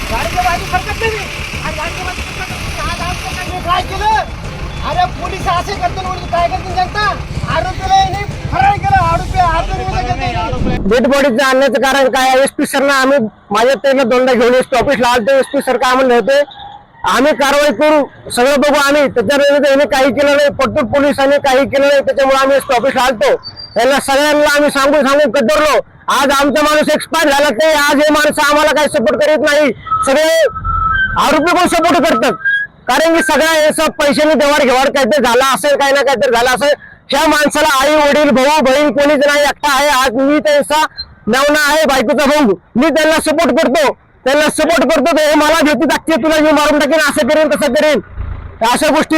काय केलं? अरे पोलीस असे करते काय करते जनता आरोपीला फरार केलं. आरोपी डेड बॉडीचं आणण्याचं कारण काय? एसपी सरना आम्ही माझ्या त्यांना दोनदा घेऊन एसपी ऑफिसला आलो. एसपी सर काय म्हणले होते आम्ही कारवाई करू सगळं बघू. आम्ही त्याच्यावर काही केलं नाही. परतूर पोलिसांनी काही केलं नाही. त्याच्यामुळे आम्ही एसपी ऑफिसला आलतो. त्यांना सगळ्यांना आम्ही सांगून कदरलो. आज आमचा माणूस एक्सपायर झाला ते आज हे माणसं आम्हाला काही सपोर्ट करीत नाही. सगळे आरोपी पण सपोर्ट करतात. कारण की सगळ्या पैशांनी देवाणघेवाण काहीतरी झाला असेल काही ना काहीतरी झालं असेल. ह्या माणसाला आई वडील भाऊ बहीण कोणीच नाही एकटा आहे. आज मी त्यांचा नवना आहे बायकोचा भाऊ. मी त्यांना सपोर्ट करतो तर हे मला भीती दाखते तुला मी मारून टाकेन असं करेन तसं करेन अशा गोष्टी.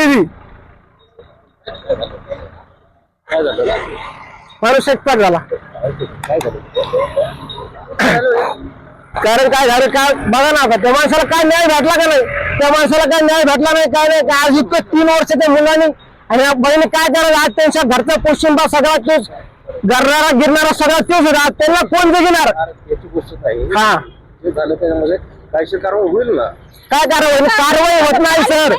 माणूस एक्सपायर झाला. कारण काय झालं काय बघा ना. त्या माणसाला काय न्याय भेटला का नाही? त्या माणसाला काय न्याय भेटला नाही काय नाही. आज इतकं 3 वर्षाच्या मुलांनी आणि बहिणी काय करायचं? आज त्यांच्या घरचा पोशिंबा सगळा तोच गरणारा गिरणारा सगळा तोच होता. त्यांना कोण जगिणार? हा झालं त्याच्यामध्ये कायदेशीर कारवाई होईल ना? काय कारवाई होत नाही सर.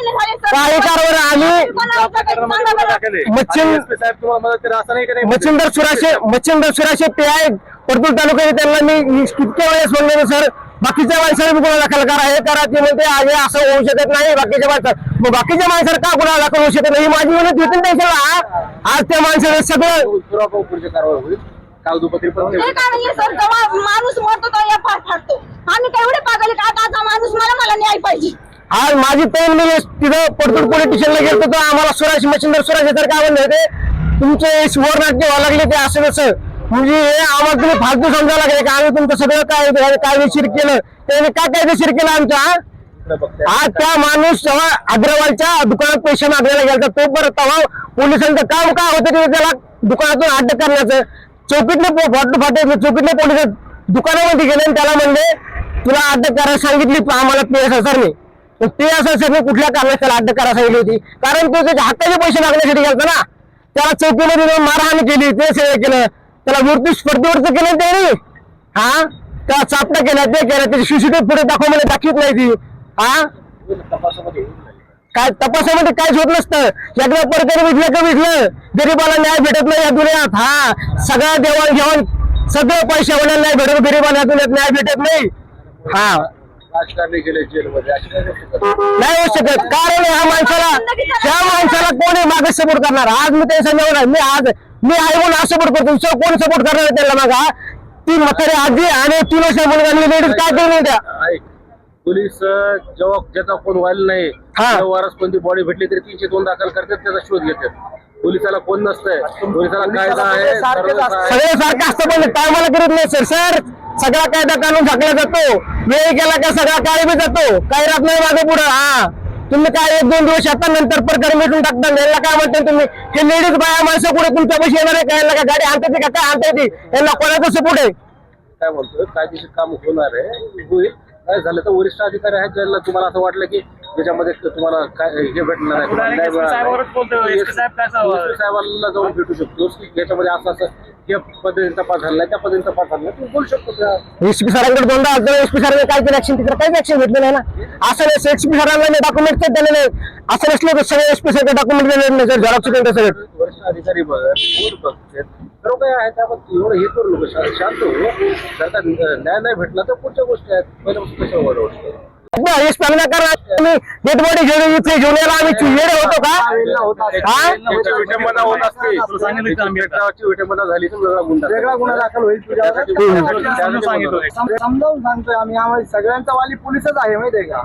काही कारवाई आम्ही मच्छिंदर सुराशे PI परतूर तालुक्यात त्यांना मी कितक्या वेळेस म्हणले सर बाकीच्या माणसाला गुन्हा दाखल करा हे करा ते म्हणते आज असं होऊ शकत नाही. बाकीच्या माणसाला का गुन्हा दाखल होऊ शकत नाही? माझी विनंती होती त्यांच्याला. आज त्या माणसाला सगळं पुढची कारवाई होईल. कागदोपत्री माणूस मरतो तो फाटतो. आम्ही तेवढे पागल आता माणूस मला न्याय पाहिजे. आज माझी तैन मी तिथं परतूर पोलीस स्टेशनला गेलो तर आम्हाला सुराश मच्छिंदर सुराशे सर काय म्हणले होते तुमचे वर नाट्य व्हावं लागले ते असं कसं म्हणजे हे आम्हाला तुम्ही फालतू समजायला लागले का आम्ही तुमचं सगळं काय कायदेशीर केलं त्याने काय कायदेशीर केलं आमच्या. आज त्या माणूस जेव्हा अग्रवालच्या दुकानात पैसे मागायला गेला तो परत तेव्हा पोलिसांचं काम काय होतं त्याला दुकानातून अटक करण्याचं. चौकीतले पोलीस दुकानामध्ये गेले आणि त्याला म्हणले तुला अटक करायला सांगितली आम्हाला PSI सरने. PSI सरने कुठल्या कारणात त्याला अटक करायला सांगितली होती? कारण तो त्याच्या हक्काचे पैसे मागण्यासाठी गेला ना. त्याला चौकीमध्ये जाऊन मारहाण केली ते सगळं केलं. त्याला मृत्यू स्पर्धेवरच केलं त्यांनी. हा त्याला चापटा केला ते केलं. त्याची CCTV पुढे दाखवत नाही ती. हा काय तपासामध्ये काहीच होत नसतं. एकदा प्रकारे विकलं गरीबाला न्याय भेटत नाही या दुनियात. हा सगळ्या देवाणघेवाण सगळं पैशावाला न्याय भेटत गरीबाला या दुनियात न्याय भेटत नाही. हा राजकारणी गेले जेलमध्ये नाही होऊ शकत. कारण ह्या माणसाला कोणी मागे सपोर्ट करणार? आज मी ते समजवणार मी आहे म्हणून हा सपोर्ट करतो. कोण सपोर्ट करणार त्याला मागा? ती म्हातारी आजी आणि 3 वर्ष मुलगा लेडीज काय करून द्या. पोलीस जेव्हा ज्याचा कोण व्हायला नाही वारस कोणती बॉडी भेटली तरी 302 दाखल करतात त्याचा शोध घेतात. पोलिसाला कोण नसतंय. पोलिसाला कायदा आहे सगळे सारखं असतं पण टायमाला करीत नाही सर. सगळा कायदा कानून झाकला जातो. वेळ केला का सगळा काळ बी जातो. काही राहत नाही मागे पुढं. हा तुम्ही काय 1-2 दिवस आता नंतर प्रकारे मिटून टाकता. याला काय म्हणते तुम्ही? हे लेडीज बाया माणसं पुढे तुमच्या पैसे येणार आहे काय? का गाडी आणते का काय आणते ती? यांना कोणाचं सपोर्ट आहे? काय म्हणतोय कायदेशीर काम होणार आहे होईल. काय झालं तर वरिष्ठ अधिकारी आहेत ज्यांना तुम्हाला असं वाटलं की त्याच्यामध्ये तुम्हाला काय हे भेटणार आहे साहेबांना जाऊन भेटू शकतो की याच्यामध्ये असं या पद्धतीने तपास झाला त्या पद्धतीने तपास झाला तुम्ही बोलू शकतो. एसपी सरांकडे दोनदा एसपी सरांनी काय केलं ऍक्शन तिकडे काहीच ऍक्शन घेतलं नाही ना. असं एसपी सरांना डॉक्युमेंट दिले नाही. असं नसलं तर सगळे एसपी सर डॉक्युमेंट दिले नाही सर. झेरॉक्स सगळे वरिष्ठ अधिकारी सर्व काय आहे त्यामध्ये एवढं हे करू नको. शांत हो. जर का न्याय नाही भेटला तर पुढच्या गोष्टी आहेत. पहिल्यापासून कशा वाढवतो डेड बॉडी घेऊन इथे घेऊन यायला आम्ही येडे होतो का? विटंबना होत असते विटंबना झाली तर वेगळा गुन्हा दाखल होईल. समजावून सांगतोय आम्ही. आम्हाला सगळ्यांचा वाली पोलीसच आहे माहितीये का?